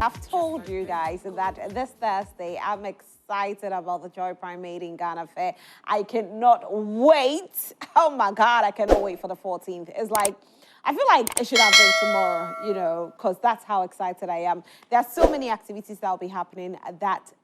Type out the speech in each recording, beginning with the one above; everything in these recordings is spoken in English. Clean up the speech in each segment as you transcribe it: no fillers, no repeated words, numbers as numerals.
I've told you guys that this Thursday, I'm excited about the Joy Prime Made in Ghana Fair. I cannot wait. Oh my God, I cannot wait for the 14th. It's like, I feel like it should have been tomorrow, you know, because that's how excited I am. There are so many activities that will be happening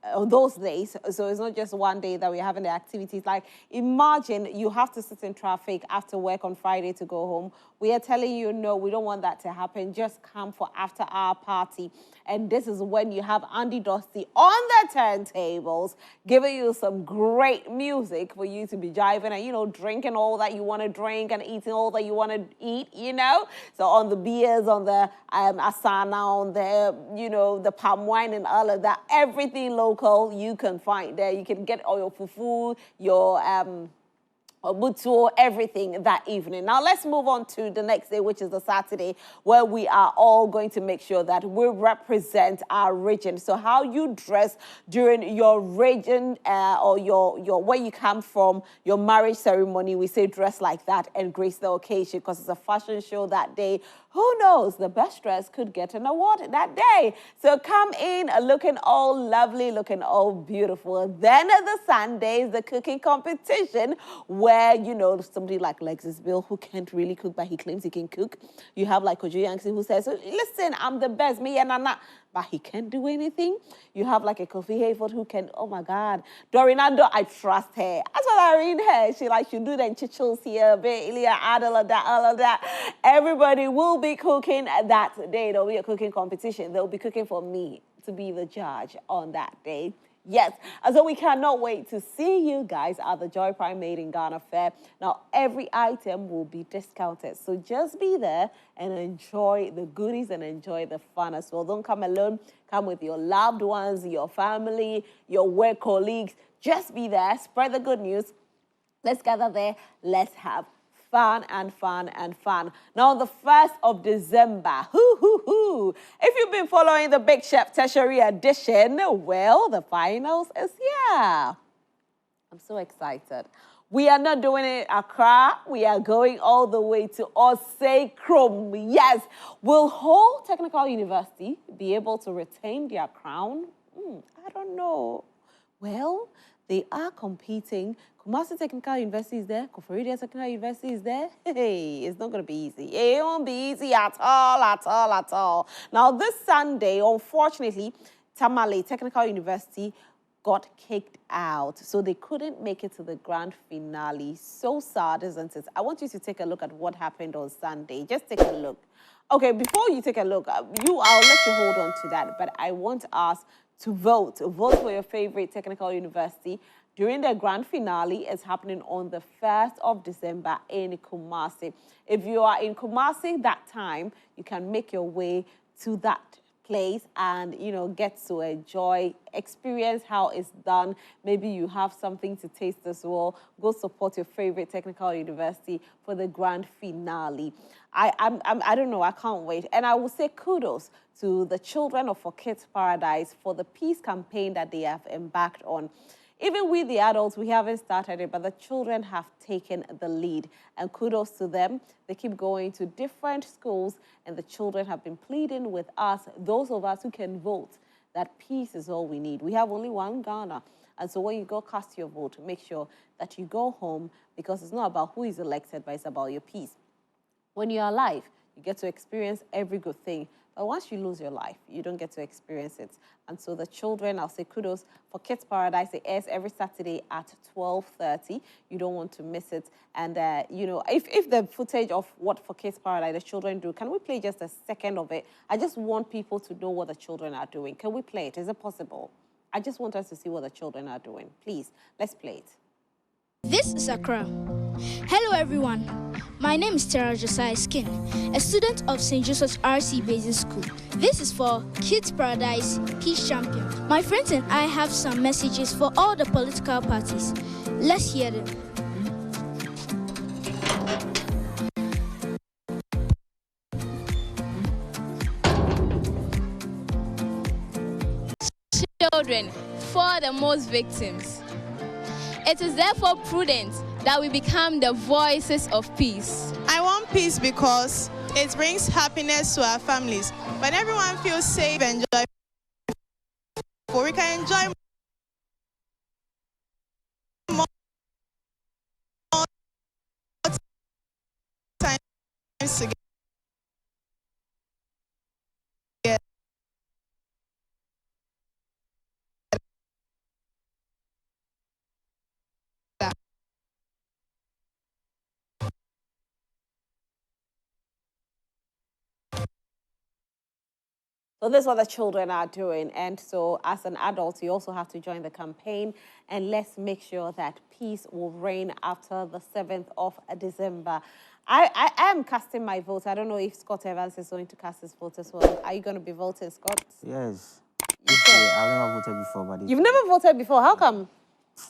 on those days. So it's not just one day that we're having the activities. Like, imagine you have to sit in traffic after work on Friday to go home. We are telling you, no, we don't want that to happen. Just come for after our party. And this is when you have Andy Dusty on the turntables, giving you some great music for you to be jiving and, you know, drinking all that you want to drink and eating all that you want to eat, you know. So on the beers, on the asana, on the, you know, the palm wine and all of that, everything local you can find there. You can get all your fufu, your Obutuo, everything that evening. Now let's move on to the next day, which is the Saturday, where we are all going to make sure that we represent our region. So how you dress during your region or your where you come from, your marriage ceremony, we say dress like that and grace the occasion because it's a fashion show that day. Who knows? The best dress could get an award that day. So come in looking all lovely, looking all beautiful. Then the Sunday is the cooking competition where, you know, somebody like Lexus Bill who can't really cook, but he claims he can cook. You have like Kojo Yankee who says, listen, I'm the best, me and Nana, but he can't do anything. You have like a Kofi Hayford who can, oh my God. Dorinando, I trust her. That's what I read her. She do the chichils here, Ilya, all of that. Everybody will be cooking that day. There'll be a cooking competition. They'll be cooking for me to be the judge on that day. Yes, and so we cannot wait to see you guys at the Joy Prime Made in Ghana Fair. Now, every item will be discounted, so just be there and enjoy the goodies and enjoy the fun as well. Don't come alone. Come with your loved ones, your family, your work colleagues. Just be there. Spread the good news. Let's gather there. Let's have fun and fun and fun. Now, the 1st of December, if you've been following the Big Chef Tertiary Edition, well, the finals is here. I'm so excited. We are not doing it in Accra. We are going all the way to Osei Krom. Yes. Will Hull Technical University be able to retain their crown? I don't know. Well, they are competing. Kumasi Technical University is there. Koforidua Technical University is there. Hey, it's not going to be easy. It won't be easy at all. Now, this Sunday, unfortunately, Tamale Technical University got kicked out. So they couldn't make it to the grand finale. So sad, isn't it? I want you to take a look at what happened on Sunday. Just take a look. Okay, before you take a look, I'll let you hold on to that. But I want us to vote. Vote for your favorite technical university. During the grand finale, it's happening on the 1st of December in Kumasi. If you are in Kumasi that time, you can make your way to that place and, you know, get to enjoy, experience how it's done. Maybe you have something to taste as well. Go support your favorite technical university for the grand finale. I don't know, I can't wait. And I will say kudos to the children of For Kids Paradise for the peace campaign that they have embarked on. Even we, the adults, we haven't started it, but the children have taken the lead. And kudos to them. They keep going to different schools, and the children have been pleading with us, those of us who can vote, that peace is all we need. We have only one Ghana. And so when you go cast your vote, make sure that you go home, because it's not about who is elected, but it's about your peace. When you're alive, you get to experience every good thing. But once you lose your life, you don't get to experience it. And so the children, I'll say kudos for Kids Paradise. It airs every Saturday at 12:30. You don't want to miss it. And, you know, if the footage of what For Kids Paradise the children do, can we play just a second of it? I just want people to know what the children are doing. Can we play it? Is it possible? I just want us to see what the children are doing. Please, let's play it. This is Accra. Hello everyone, my name is Tara Josiah Skin, a student of St. Joseph's RC Basic School. This is for Kids Paradise Peace Champion. My friends and I have some messages for all the political parties. Let's hear them. Children for the most victims. It is therefore prudent that we become the voices of peace. I want peace because it brings happiness to our families. When everyone feels safe and joyful, we can enjoy more time together. So this is what the children are doing. And so as an adult, you also have to join the campaign. And let's make sure that peace will reign after the 7th of December. I am casting my vote. I don't know if Scott Evans is going to cast his vote as well. Are you going to be voting, Scott? Yes. I've never voted before, but You've never voted before. How come?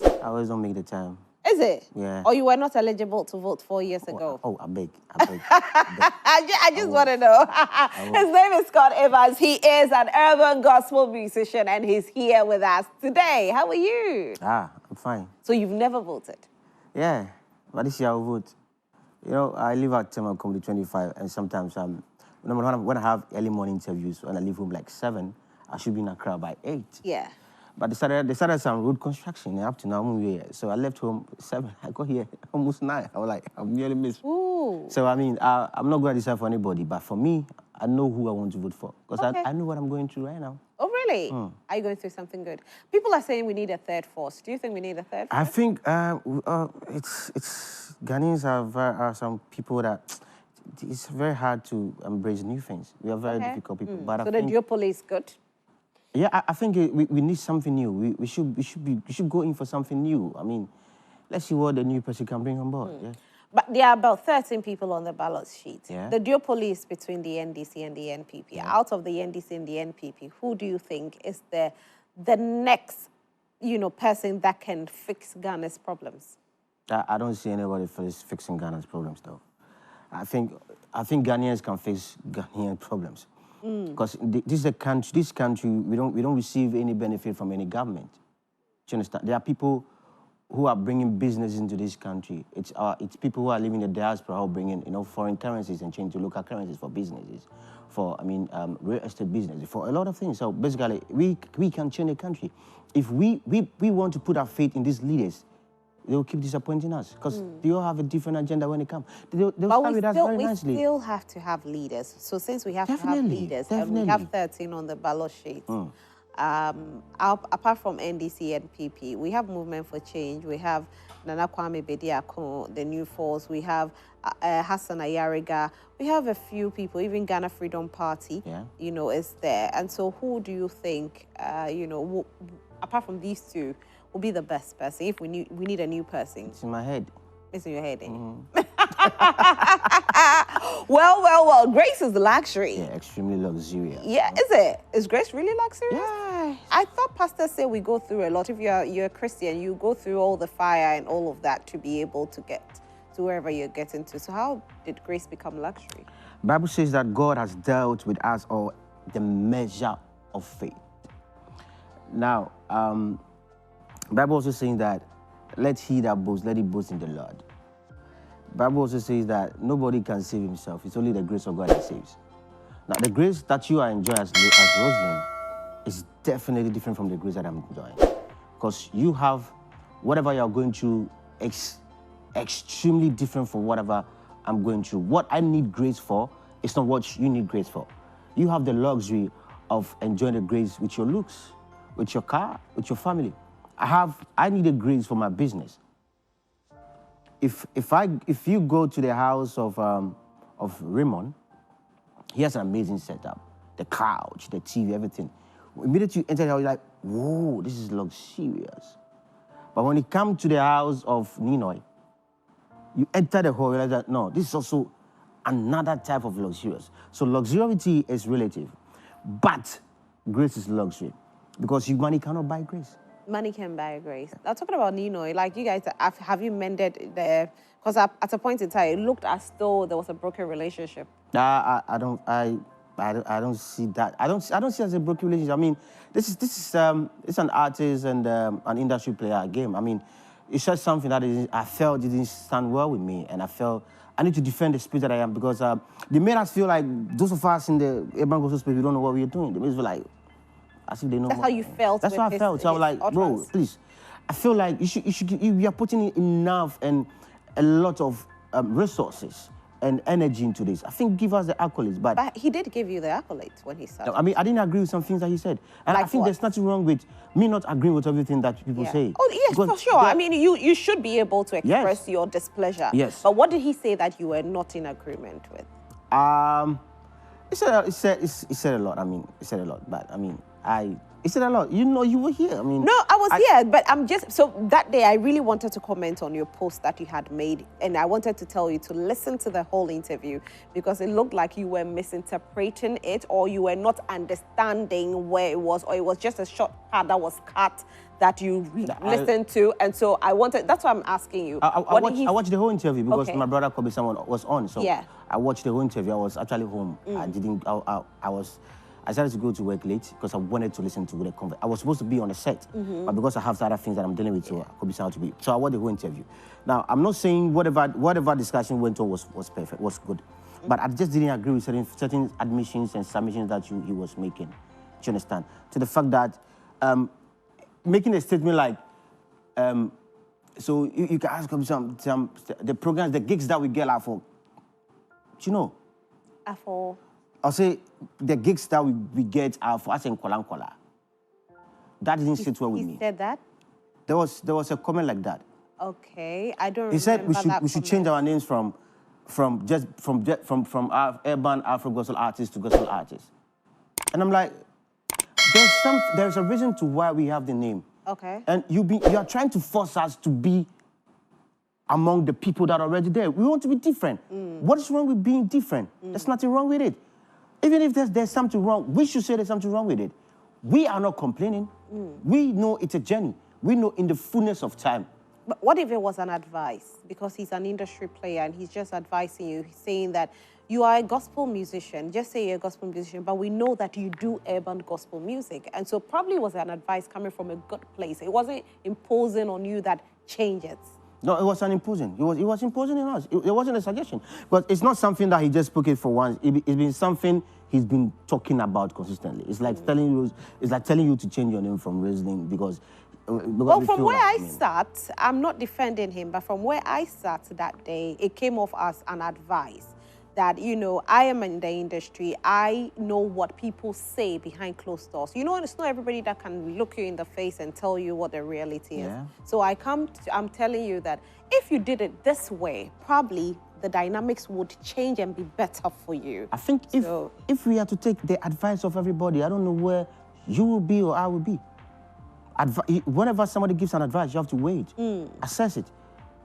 I always don't make the time. Is it? Yeah. Or you were not eligible to vote 4 years ago? Oh, I beg. I just want to know. His name is Scott Evans. He is an urban gospel musician, and he's here with us today. How are you? I'm fine. So you've never voted? Yeah, but this year I'll vote. You know, I live at Tema Comedy 25, and sometimes when I have early morning interviews, when I leave home like 7, I should be in Accra by 8. Yeah. But they started some road construction up to now. So I left home 7. I got here almost 9. I was like, I'm nearly missed. Ooh. So, I mean, I'm not going to decide for anybody. But for me, I know who I want to vote for. Because Okay. I know what I'm going through right now. Oh, really? Are you going through something good? People are saying we need a third force. Do you think we need a third force? I think it's Ghanaians are some people that it's very hard to embrace new things. We are very difficult people. But So I the think, duopoly is good? yeah, I think we need something new. We should go in for something new. I mean, let's see what the new person can bring on board. Yeah. But there are about 13 people on the ballot sheet. Yeah. The duopoly is between the NDC and the NPP. Yeah. Out of the NDC and the NPP, who do you think is the next, person that can fix Ghana's problems? I don't see anybody fixing Ghana's problems, though. I think Ghanaians can fix Ghanaian problems. Because this is a country. This country, we don't receive any benefit from any government. Do you understand? There are people who are bringing business into this country. It's people who are living in the diaspora who are bringing foreign currencies and change to local currencies for businesses, for real estate business, for a lot of things. So basically, we can change the country if we want to put our faith in these leaders. They will keep disappointing us because they all have a different agenda when it comes. They'll start with us very nicely. We still have to have leaders. So since we have to have leaders, and we have 13 on the ballot sheet, apart from NDC and PP, we have Movement for Change. We have Nana Kwame Bediako, the New Force. We have Hassan Ayariga. We have a few people, even Ghana Freedom Party, is there. And so who do you think, apart from these two, will be the best person if we need a new person? It's in my head. It's in your head, Well, Grace is luxury. Yeah, extremely luxurious. Yeah, is it? Is Grace really luxurious? Yeah. I thought pastors say we go through a lot. If you're a Christian, you go through all the fire and all of that to be able to get to wherever you're getting to. So how did Grace become luxury? Bible says that God has dealt with us all the measure of faith. Now, Bible also says that let he that boasts, let it boast in the Lord. Bible also says that nobody can save himself. It's only the grace of God that saves. Now, the grace that you are enjoying as Rosalind is definitely different from the grace that I'm enjoying. Because you have whatever you're going through extremely different from whatever I'm going through. What I need grace for is not what you need grace for. You have the luxury of enjoying the grace with your looks, with your car, with your family. I need a grace for my business. If you go to the house of Raymond, he has an amazing setup. The couch, the TV, everything. Immediately you enter the house, you're like, whoa, this is luxurious. But when you come to the house of Ninoy, you enter the hall, you realize that, no, this is also another type of luxurious. So luxuriety is relative, but grace is luxury because money cannot buy grace. Money can buy grace. Now, talking about Ninoy, like you guys, have you mended the... Because at a point in time, it looked as though there was a broken relationship. I don't see that. I don't see it as a broken relationship. I mean, this is it's an artist and an industry player game. I mean, it's just something that I felt it didn't stand well with me, and I felt I need to defend the space that I am because they made us feel like those of us in the urban gospel space, we don't know what we are doing. They made us feel like as if they know That's more. how you felt That's with how I his- felt. So I was his like, bro, utterance. please. I feel like you are putting in enough and a lot of resources and energy into this. I think give us the accolades, but But he did give you the accolades when he started. I mean, I didn't agree with some things that he said. And I Like think what? there's nothing wrong with me not agreeing with everything that people Yeah. say. Oh, yes, Because for sure. I there- mean, you should be able to express Yes. your displeasure. Yes. But what did he say that you were not in agreement with? He said a lot. I mean, he said a lot, but I mean, he said a lot. You know, you were here. I mean, No, I was here, but I'm just, so that day I really wanted to comment on your post that you had made, and I wanted to tell you to listen to the whole interview because it looked like you were misinterpreting it or you were not understanding where it was, or it was just a short part that was cut that you listened to, and so I wanted, that's why I'm asking you. I What did he- watched the whole interview because Okay. my brother Kobe someone was on. So Yeah. I watched the whole interview. I was actually home. I started to go to work late because I wanted to listen to the conversation. I was supposed to be on the set, but because I have other things that I'm dealing with, so I could be sound to be. So I watched the whole interview. Now, I'm not saying whatever discussion went on was perfect, was good, but I just didn't agree with certain admissions and submissions that he was making. Do you understand? To the fact that making a statement like, so you can ask him some the programs, the gigs that we get out for. Do you know? For I'll say the gigs that we get are for us in Kolankola. That didn't sit well with he me. said that? There was a comment like that. Okay, I don't He said remember that we should change comment. our names from our urban Afro gospel artists to gospel artists. And I'm like, there's a reason to why we have the name. Okay. And you are trying to force us to be among the people that are already there. We want to be different. What is wrong with being different? There's nothing wrong with it. Even if there's something wrong, we should say there's something wrong with it. We are not complaining. We know it's a journey. We know in the fullness of time. But what if it was an advice? Because he's an industry player and he's just advising you, he's saying that you are a gospel musician. Just say you're a gospel musician, but we know that you do urban gospel music. And so probably was an advice coming from a good place. It wasn't imposing on you that change it. No, it was an imposing. It was imposing on us. It wasn't a suggestion. But it's not something that he just spoke it for once. It's been something he's been talking about consistently. It's like telling you to change your name from Riesling because Well, we from feel where like, I sat, I'm not defending him, but from where I sat that day, it came off as an advice that, you know, I am in the industry. I know what people say behind closed doors. You know, it's not everybody that can look you in the face and tell you what the reality is. Yeah. So I'm telling you that if you did it this way, probably the dynamics would change and be better for you. I think if we are to take the advice of everybody, I don't know where you will be or I will be. Whenever somebody gives an advice, you have to wait, assess it.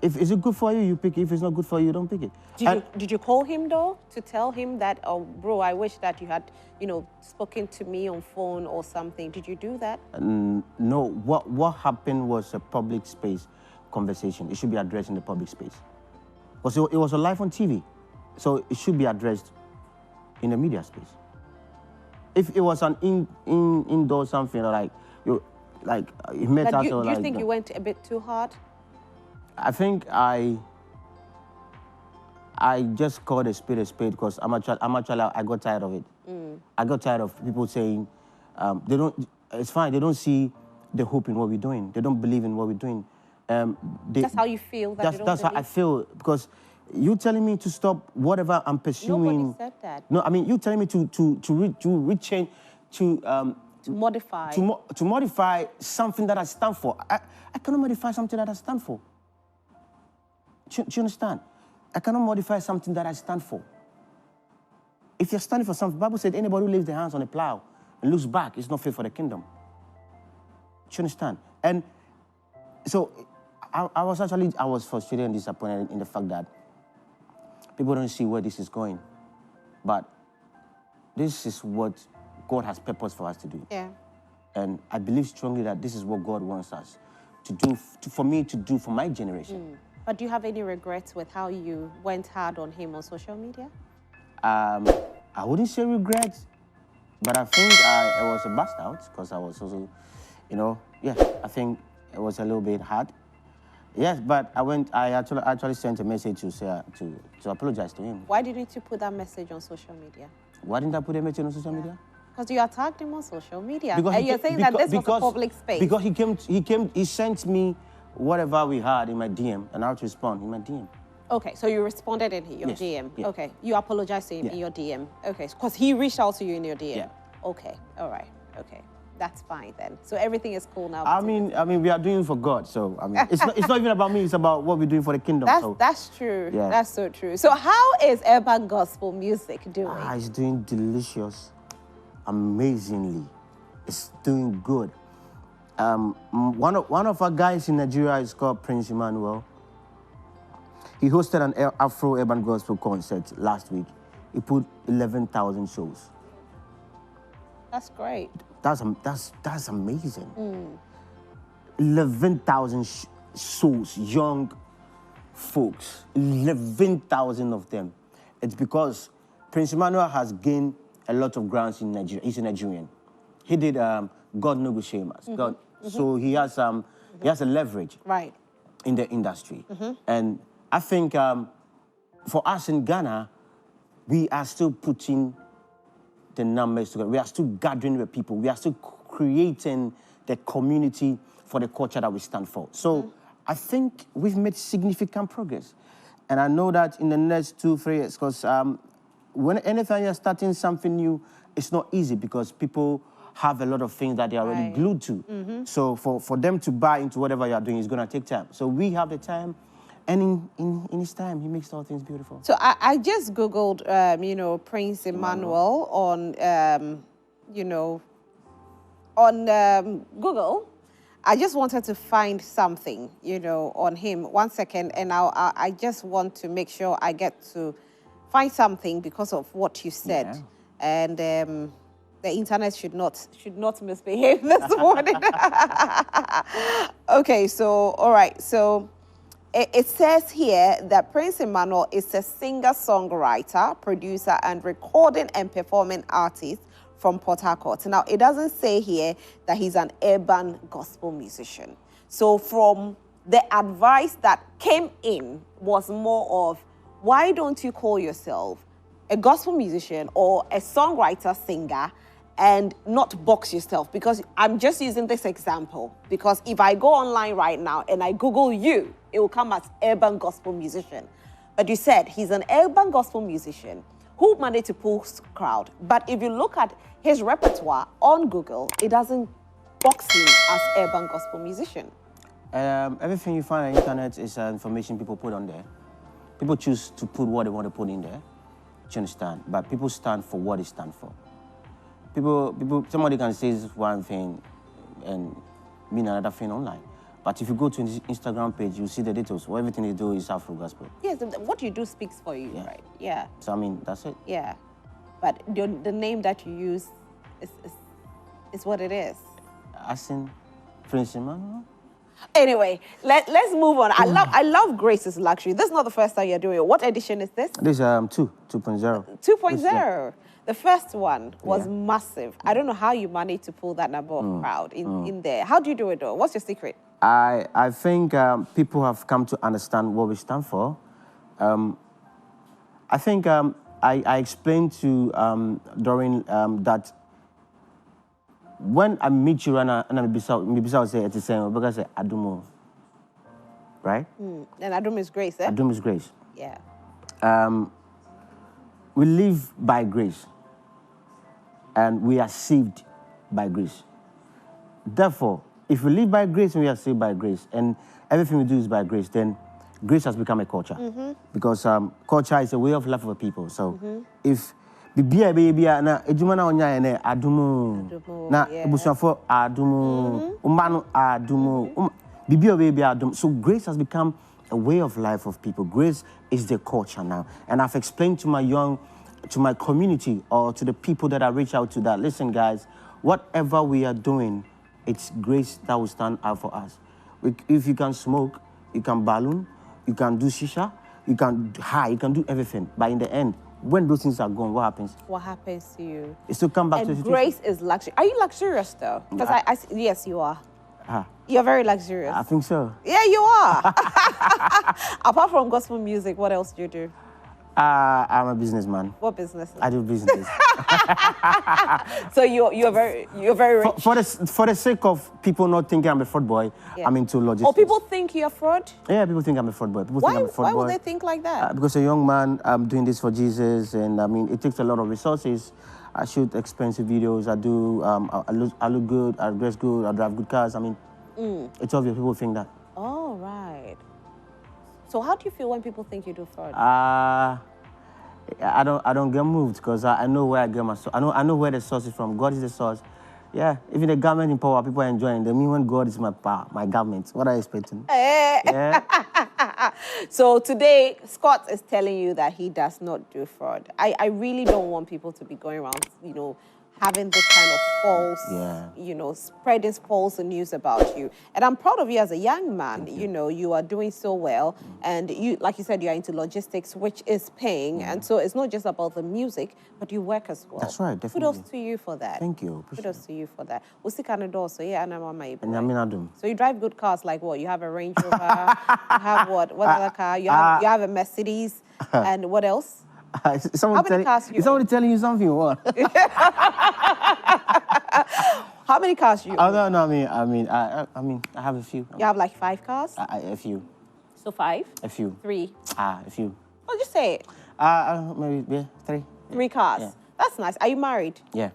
If is it good for you, you pick it. If it's not good for you, don't pick it. Did you call him though to tell him that, oh, bro, I wish that you had, you know, spoken to me on phone or something? Did you do that? No. What happened was a public space conversation. It should be addressed in the public space. Because it was a live on TV, so it should be addressed in the media space. If it was an indoor something or like he met us Do or you like think that. you went a bit too hard? I think I just called a spade because I got tired of it. I got tired of people saying it's fine. They don't see the hope in what we're doing. They don't believe in what we're doing. That's how you feel. That's how I feel because you telling me to stop whatever I'm pursuing. Nobody said that. No, I mean you telling me to Modify. to modify something that I stand for. I cannot modify something that I stand for. Do you understand? I cannot modify something that I stand for. If you're standing for something, the Bible said anybody who lays their hands on a plow and looks back is not fit for the kingdom. Do you understand? And so I was frustrated and disappointed in the fact that people don't see where this is going. But this is what God has purpose for us to do. Yeah. And I believe strongly that this is what God wants us to do, for me to do for my generation. But do you have any regrets with how you went hard on him on social media? I wouldn't say regrets, but I think it was a bust out because I was also, I think it was a little bit hard. Yes, but I actually sent a message to say, to apologize to him. Why didn't you put that message on social media? Why didn't I put a message on social media? Because you attacked him on social media. Because And he you're ca- saying that because- this was a because- public space. Because he sent me whatever we had in my DM, and I had to respond in my DM. Okay, so you responded in your Yes, DM. yeah. Okay, you apologized to him Yeah. in your DM. Okay, because he reached out to you in your DM. Yeah. Okay, all right, okay. That's fine then. So everything is cool now. I mean, we are doing it for God, so I mean, it's not even about me. It's about what we're doing for the kingdom. That's true. Yeah. That's so true. So how is urban gospel music doing? It's doing delicious, amazingly. It's doing good. One of our guys in Nigeria is called Prince Emmanuel. He hosted an Afro urban gospel concert last week. He put 11,000 shows. That's great. That's amazing. 11,000 souls, young folks, 11,000 of them. It's because Prince Emmanuel has gained a lot of grounds in Nigeria. He's a Nigerian. He did God No Go Shame Us. So he has a leverage Right. in the industry. And I think for us in Ghana, we are still putting the numbers together. We are still gathering the people. We are still creating the community for the culture that we stand for. So I think we've made significant progress. And I know that in the next 2-3 years, because anytime you're starting something new, it's not easy because people have a lot of things that they're already Right. glued to. So for them to buy into whatever you're doing is going to take time. So we have the time, and in his time, he makes all things beautiful. So I just Googled, Prince Emmanuel on, Google. I just wanted to find something, on him. 1 second, and I just want to make sure I get to find something because of what you said. Yeah. And the internet should not misbehave this morning. Okay, so all right, so it says here that Prince Emmanuel is a singer-songwriter, producer, and recording and performing artist from Port Harcourt. Now, it doesn't say here that he's an urban gospel musician. So from the advice that came in was more of, why don't you call yourself a gospel musician or a songwriter, singer, and not box yourself? Because I'm just using this example, because if I go online right now and I Google you, it will come as urban gospel musician. But you said he's an urban gospel musician who managed to pull crowd. But if you look at his repertoire on Google, it doesn't box him as urban gospel musician. Everything you find on the internet is information people put on there. People choose to put what they want to put in there. Do you understand? But people stand for what they stand for. Somebody can say one thing and mean another thing online. But if you go to his Instagram page, you see the details. Well, everything they do is Afro gospel. Yes, what you do speaks for you, Yeah. right? Yeah, So I mean, that's it. yeah. But the name that you use is what it is. As in Prince Emmanuel. Anyway, let's move on. I love Grace is Luxury. This is not the first time you're doing it. What edition is this? This is 2.0. 2.0. The first one was Yeah. massive. I don't know how you managed to pull that number of crowd in there. How do you do it though? What's your secret? I think people have come to understand what we stand for. I think I explained to Doreen that when I meet you and I'm Bisa say it's the same because I say Adumo, right? And Adum is Grace, eh? Adum is grace. Yeah. We live by grace, and we are saved by grace. Therefore, if we live by grace and we are saved by grace, and everything we do is by grace, then grace has become a culture. Because culture is a way of life of a people. So if bibia bibia na ejuma na onya ene adumu na ebusuafo adumu umanu adumu bibia bibia adumu. So grace has become a way of life of people. Grace is the culture now. And I've explained to my community or to the people that I reach out to that, listen guys, whatever we are doing, it's grace that will stand out for us. If you can smoke, you can balloon, you can do shisha, you can high, you can do everything. But in the end, when those things are gone, what happens? What happens to you? It still come back to the And situation. Grace is luxury. Are you luxurious though? Because yes, you are. Ah, You're very luxurious. I think so. Yeah, you are. Apart from gospel music, what else do you do? I'm a businessman. What business? I do business. So you're very rich. For the sake of people not thinking I'm a fraud boy, Yeah. I'm into logistics. Or people think you're a fraud? Yeah, people think I'm a fraud boy. People Why, think I'm a fraud why boy. would they think like that? Because a young man, I'm doing this for Jesus, and I mean, it takes a lot of resources. I shoot expensive videos. I do. I look good. I dress good. I drive good cars. I mean, it's obvious people think that. Oh, right. So how do you feel when people think you do fraud? I don't get moved because I know where I get my source. I know where the source is from. God is the source. Yeah, even the government in power, people are enjoying. They mean when God is my power, my government. What are you expecting? Yeah. So today, Scott is telling you that he does not do fraud. I really don't want people to be going around, having this kind of false, spreading false news about you. And I'm proud of you as a young man. You are doing so well. And you, like you said, you're into logistics, which is paying. And so it's not just about the music, but you work as well. That's right, definitely. Kudos to you for that. Thank you. Kudos to you for that. So yeah, and I'm on my. And I mean, I do. So you drive good cars like what? You have a Range Rover. You have what? What other car? You have a Mercedes. And what else? How many cars do you Is somebody telling you something or what? How many cars do you own? Oh, no, I mean, I have a few. You have like 5 cars? A few. So 5? A few. 3? A few. Oh, just say it. Maybe 3. 3 cars. Yeah. That's nice. Are you married? Yeah.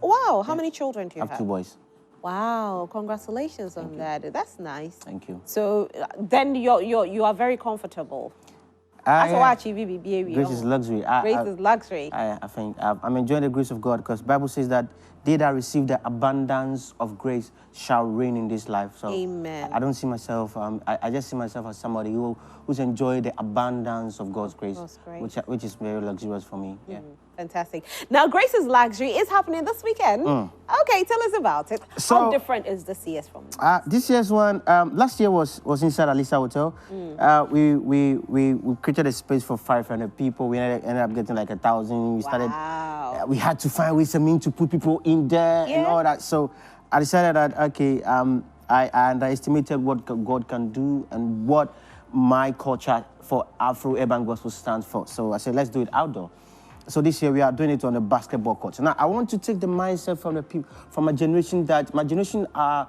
Wow. How many children do you I have 2 boys. Wow. Congratulations on that. That's nice. Thank you. So then you are very comfortable. That's Yeah. why BBB. Grace is luxury. Grace is luxury. I think I'm enjoying the grace of God because Bible says that they that receive the abundance of grace shall reign in this life. So Amen. I don't see myself. I just see myself as somebody who's enjoyed the abundance of God's grace, which is very luxurious for me. Yeah. Fantastic. Now, Grace's Luxury is happening this weekend. Okay, tell us about it. How different is this year's from? This year's one, last year was inside Alisa Hotel. We created a space for 500 people. We ended up getting like 1,000. We started. We had to find ways to put people in there and all that. So I decided that okay, I underestimated what God can do and what my culture for Afro-Urban Gospel stands for. So I said, let's do it outdoor. So this year we are doing it on a basketball court. Now I want to take the mindset from the people, from a generation that my generation are,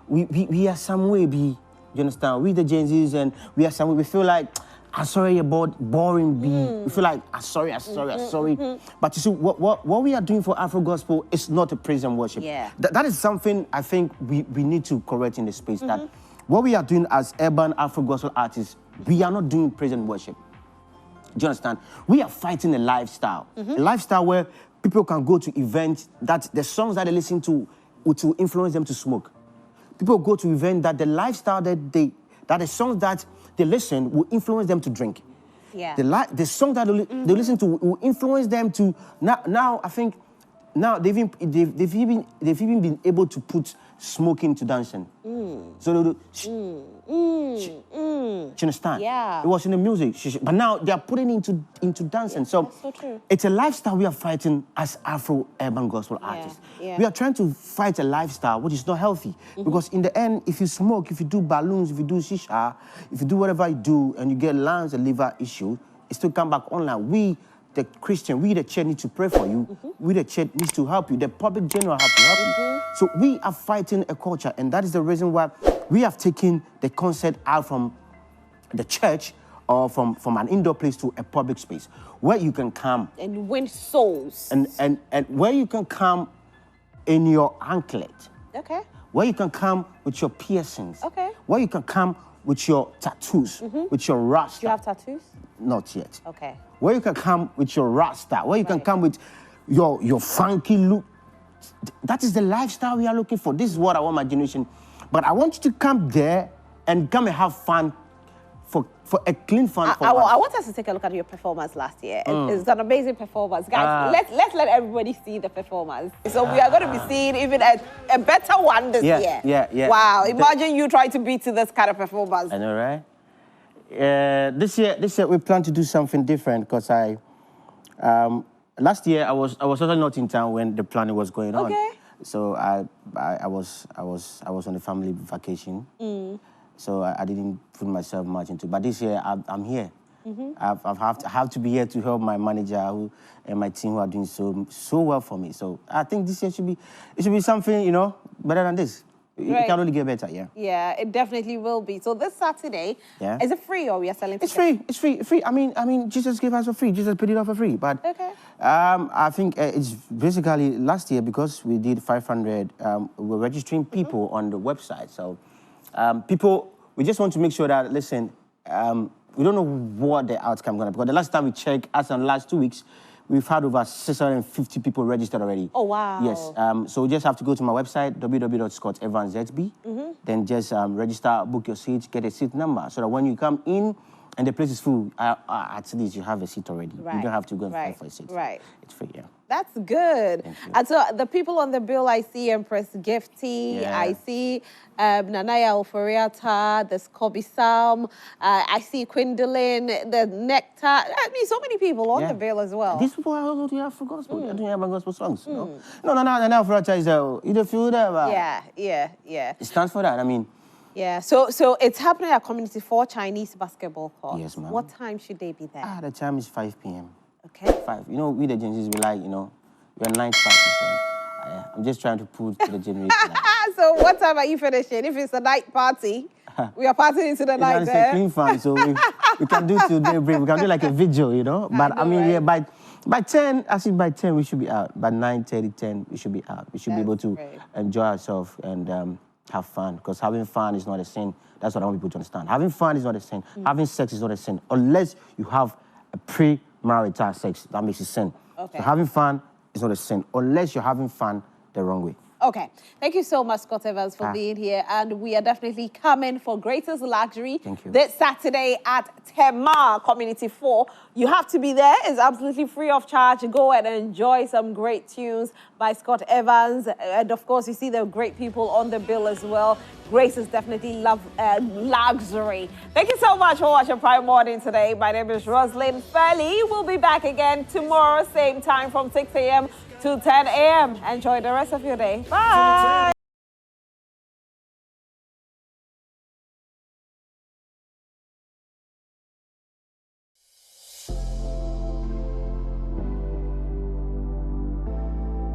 we are some way be, you understand? We the Gen Zs and we are some way, we feel like, I'm sorry about boring be. We feel like, I'm sorry. But you see, what we are doing for Afro Gospel is not a praise and worship. Yeah. That is something I think we need to correct in the space. That what we are doing as urban Afro Gospel artists, we are not doing praise and worship. Do you understand? We are fighting a lifestyle. A lifestyle where people can go to events that the songs that they listen to will influence them to smoke. People go to events that the lifestyle that the songs that they listen will influence them to drink. Yeah. The song that they listen to will influence them to now I think now they've even been able to put smoking to dancing. So they do. Do you understand? Yeah. It was in the music, but now they are putting it into dancing. So that's so true. it's a lifestyle we are fighting as Afro-Urban Gospel artists. Yeah. We are trying to fight a lifestyle which is not healthy. Because in the end, if you smoke, if you do balloons, if you do shisha, if you do whatever you do and you get lungs and liver issue, it still come back online. We, the Christian, we the church need to pray for you. We the church needs to help you. The public general have to help you. So we are fighting a culture, and that is the reason why we have taken the concept out from the church or from an indoor place to a public space where you can come and win souls. and where you can come in your anklet. Okay. Where you can come with your piercings. Okay. Where you can come with your tattoos, with your rasta. Do you have tattoos? Not yet. Okay. Where you can come with your rasta, where you can come with your funky look. That is the lifestyle we are looking for. This is what I want my generation. But I want you to come there and come and have fun for a clean fun. I want us to take a look at your performance last year. It's an amazing performance. Guys, let's let everybody see the performance. So we are going to be seeing even a better one this year. Yeah. Wow, imagine you trying to beat to this kind of performance. I know, right? This year we plan to do something different because last year I was also not in town when the planning was going on. Okay. So I was on a family vacation. So I didn't put myself much into. But this year I'm here. I have to be here to help my manager and my team who are doing so well for me. So I think this year should be something, you know, better than this. It Right. can only get better, yeah. Yeah, it definitely will be. So this Saturday, Yeah. is it free or we are selling It's tickets? free. I mean, Jesus gave us for free. Jesus put it out for free. But Okay. I think it's basically last year because we did 500. We're registering people on the website. So we just want to make sure that listen, we don't know what the outcome gonna be. Because the last time we checked, as in the last 2 weeks, we've had over 650 people registered already. Oh, wow. Yes. So you just have to go to my website, www.scottevanszb. Then just register, book your seat, get a seat number, so that when you come in and the place is full, at least you have a seat already. Right. You don't have to go and fight Right. for a seat. Right. It's free, yeah. That's good. Thank you. And so the people on the bill, I see Empress Gifty, Yeah. I see Nanaya Oforiata, there's Kobe Sam, I see Quindolin, the Nectar. I mean, so many people on Yeah. the bill as well. These people are all do have for gospel. They don't have my gospel songs. No, no, for is you don't feel that. Yeah. It stands for that. I mean, Yeah. So it's happening at Community 4 Chinese Basketball Court. Yes, ma'am. What time should they be there? the time is 5 p.m. Okay. 5. You know, we the Gen Zs, we like, you know, we're 9 to 5. So, I'm just trying to pull to the generation. So what time are you finishing? If it's a night party, we are partying into the night It's a there. clean fun, so we can do till daybreak. We can do like a vigil, you know. But I know, mean, right? yeah, by 10, I think by 10 we should be out. By 9:30, 10 we should be out. We should be able to great. enjoy ourselves and have fun. Because having fun is not a sin. That's what I want people to understand. Having fun is not a sin. Having sex is not a sin. Unless you have a pre-marital sex, that makes it sin. Okay. So having fun is not a sin. Unless you're having fun the wrong way. Okay. Thank you so much, Scott Evans, for being here. And we are definitely coming for Greatest Luxury Thank you. this Saturday at Tema Community 4. You have to be there. It's absolutely free of charge. Go and enjoy some great tunes by Scott Evans. And of course, you see the great people on the bill as well. Grace is definitely luxury. Thank you so much for watching Prime Morning today. My name is Roslyn Fairley. We'll be back again tomorrow, same time from 6 a.m. to 10 a.m. Enjoy the rest of your day. Bye.